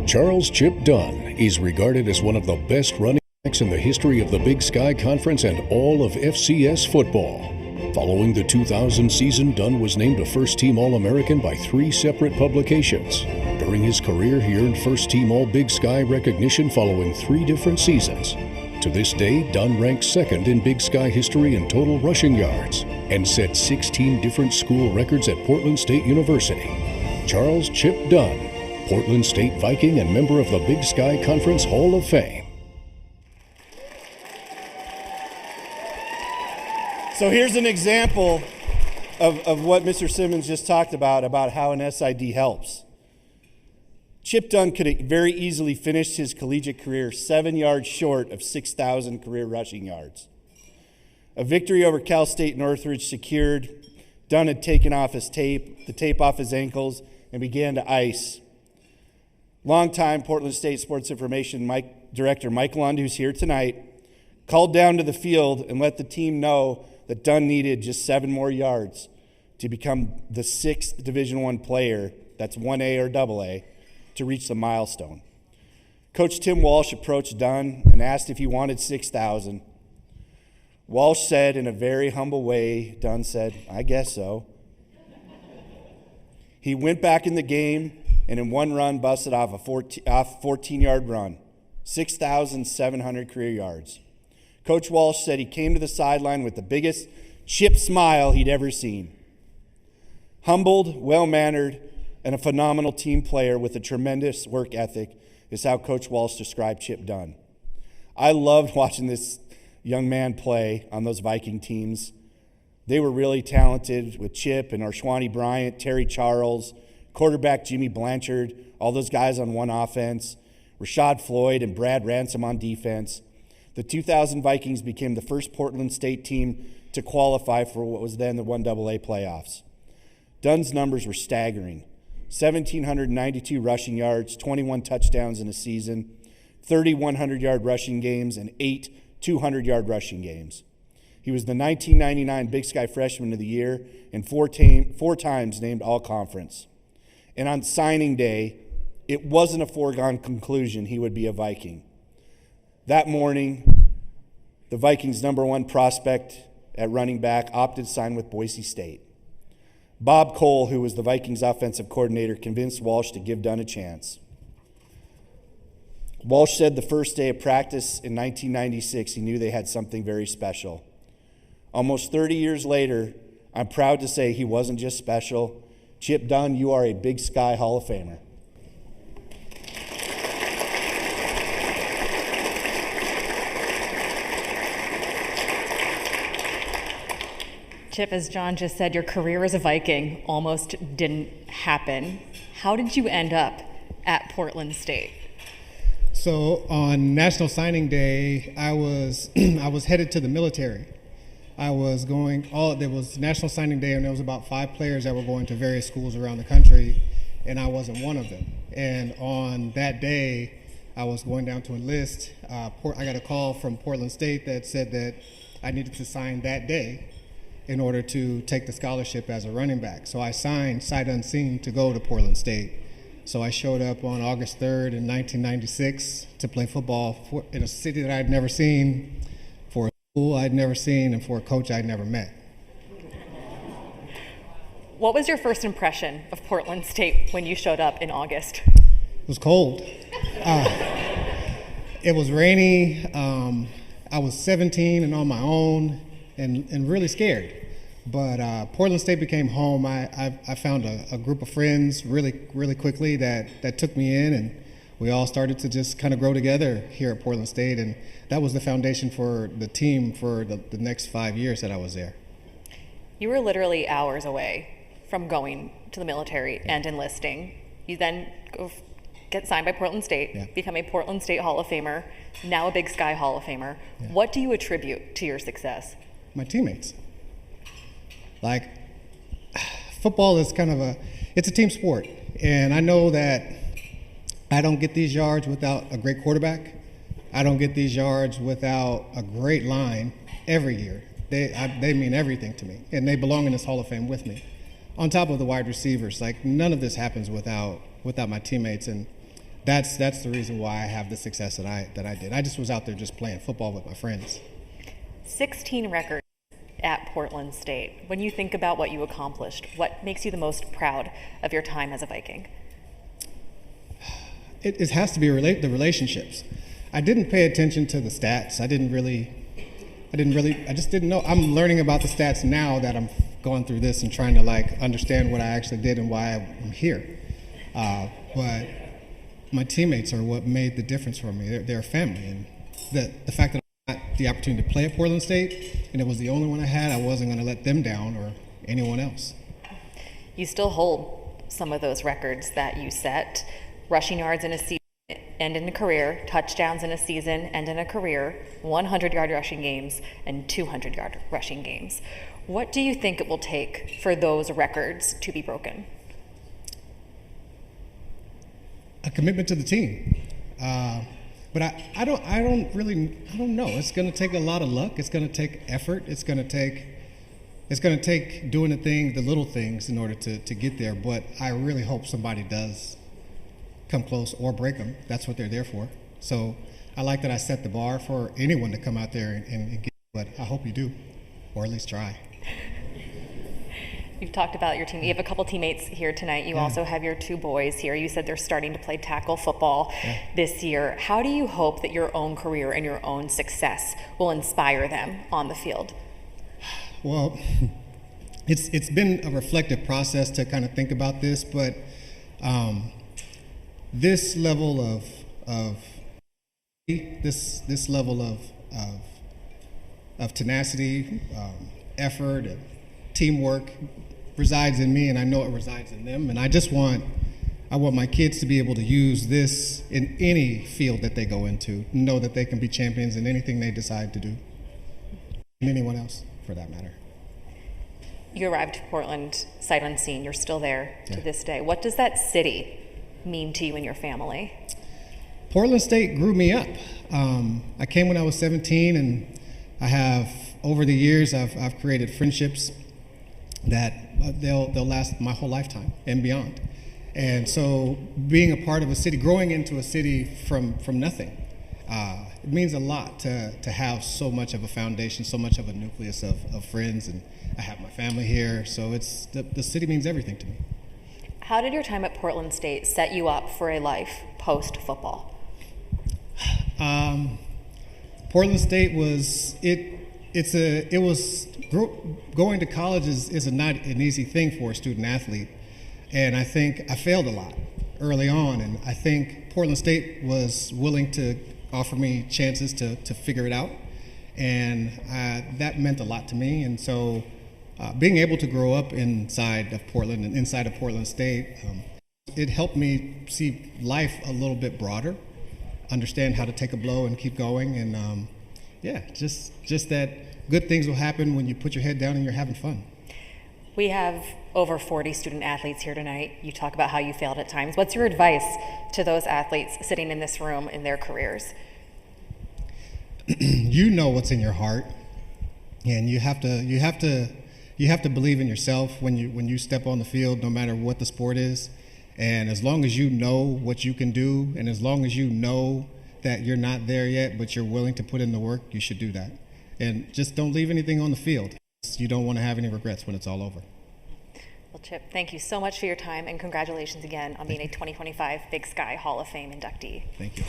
Charles Chip Dunn is regarded as one of the best running backs in the history of the Big Sky Conference and all of FCS football. Following the 2000 season, Dunn was named a first-team All-American by 3 separate publications. During his career, he earned first-team All-Big Sky recognition following 3 different seasons. To this day, Dunn ranks second in Big Sky history in total rushing yards and set 16 different school records at Portland State University. Charles Chip Dunn, Portland State Viking and member of the Big Sky Conference Hall of Fame. So here's an example of what Mr. Simmons just talked about how an SID helps. Chip Dunn could have very easily finished his collegiate career 7 yards short of 6,000 career rushing yards. A victory over Cal State Northridge secured. Dunn had taken off the tape off his ankles, and began to ice. Longtime Portland State Sports Information Director Mike Lund, who's here tonight, called down to the field and let the team know that Dunn needed just 7 more yards to become the 6th Division I player, that's 1A or AA, to reach the milestone. Coach Tim Walsh approached Dunn and asked if he wanted 6,000. Walsh said in a very humble way, Dunn said, "I guess so." He went back in the game and in one run busted off a 14-yard run, 6,700 career yards. Coach Walsh said he came to the sideline with the biggest Chip smile he'd ever seen. Humbled, well-mannered, and a phenomenal team player with a tremendous work ethic is how Coach Walsh described Chip Dunn. I loved watching this young man play on those Viking teams. They were really talented with Chip and Arshwani Bryant, Terry Charles, quarterback Jimmy Blanchard, all those guys on one offense, Rashad Floyd and Brad Ransom on defense. The 2000 Vikings became the first Portland State team to qualify for what was then the 1AA playoffs. Dunn's numbers were staggering. 1,792 rushing yards, 21 touchdowns in a season, 30 100-yard rushing games, and 8 200-yard rushing games. He was the 1999 Big Sky Freshman of the Year and 4 times named All-Conference. And on signing day, it wasn't a foregone conclusion he would be a Viking. That morning, the Vikings' #1 prospect at running back opted to sign with Boise State. Bob Cole, who was the Vikings' offensive coordinator, convinced Walsh to give Dunn a chance. Walsh said the first day of practice in 1996, he knew they had something very special. Almost 30 years later, I'm proud to say he wasn't just special. Chip Dunn, you are a Big Sky Hall of Famer. Chip, as John just said, your career as a Viking almost didn't happen. How did you end up at Portland State? So on National Signing Day, I was headed to the military. There was National Signing Day, and there was about 5 players that were going to various schools around the country, and I wasn't one of them. And on that day, I was going down to enlist. I got a call from Portland State that said that I needed to sign that day in order to take the scholarship as a running back. So I signed sight unseen to go to Portland State. So I showed up on August 3rd in 1996 to play football in a city that I'd never seen, for a school I'd never seen, and for a coach I'd never met. What was your first impression of Portland State when you showed up in August? It was cold. It was rainy. I was 17 and on my own and really scared. But Portland State became home. I found a group of friends really quickly that took me in, and we all started to just kind of grow together here at Portland State, and that was the foundation for the team for the next 5 years that I was there. You were literally hours away from going to the military and enlisting. You then get signed by Portland State, become a Portland State Hall of Famer, now a Big Sky Hall of Famer. Yeah. What do you attribute to your success? My teammates. Like, football is it's a team sport. And I know that I don't get these yards without a great quarterback. I don't get these yards without a great line every year. They mean everything to me, and they belong in this Hall of Fame with me. On top of the wide receivers, like, none of this happens without my teammates. And that's the reason why I have the success that I did. I just was out there just playing football with my friends. 16 records at Portland State. When you think about what you accomplished, what makes you the most proud of your time as a Viking? It has to be the relationships. I didn't pay attention to the stats. I just didn't know. I'm learning about the stats now that I'm going through this and trying to like understand what I actually did and why I'm here. But my teammates are what made the difference for me. They're family, and the fact that I got the opportunity to play at Portland State, and it was the only one I had, I wasn't going to let them down or anyone else. You still hold some of those records that you set: rushing yards in a season and in a career, touchdowns in a season and in a career, 100-yard rushing games and 200-yard rushing games. What do you think it will take for those records to be broken? A commitment to the team. But I don't know. It's going to take a lot of luck. It's going to take effort. It's going to take doing the little things in order to get there. But I really hope somebody does come close or break them. That's what they're there for. So I like that I set the bar for anyone to come out there and get, but I hope you do, or at least try. You've talked about your team. You have a couple teammates here tonight. You also have your two boys here. You said they're starting to play tackle football this year. How do you hope that your own career and your own success will inspire them on the field? Well, it's been a reflective process to kind of think about this, but this level of tenacity, effort, and teamwork resides in me, and I know it resides in them. And I want my kids to be able to use this in any field that they go into, know that they can be champions in anything they decide to do, and anyone else for that matter. You arrived to Portland sight unseen. You're still there to this day. What does that city mean to you and your family? Portland State grew me up. I came when I was 17, and I have, over the years, I've created friendships that they'll last my whole lifetime and beyond. And so being a part of a city, growing into a city from nothing, it means a lot to have so much of a foundation, so much of a nucleus of friends, and I have my family here, so it's the city means everything to me. How did your time at Portland State set you up for a life post-football? Portland State going to college is not an easy thing for a student athlete, and I think I failed a lot early on, and I think Portland State was willing to offer me chances to figure it out, and that meant a lot to me. And so being able to grow up inside of Portland and inside of Portland State, it helped me see life a little bit broader, understand how to take a blow and keep going, and just that good things will happen when you put your head down and you're having fun. We have over 40 student athletes here tonight. You talk about how you failed at times. What's your advice to those athletes sitting in this room in their careers? You know what's in your heart, and you have to believe in yourself when you step on the field, no matter what the sport is. And as long as you know what you can do, and as long as you know that you're not there yet, but you're willing to put in the work, you should do that. And just don't leave anything on the field. You don't want to have any regrets when it's all over. Well, Chip, thank you so much for your time, and congratulations again on being a 2025 Big Sky Hall of Fame inductee. Thank you.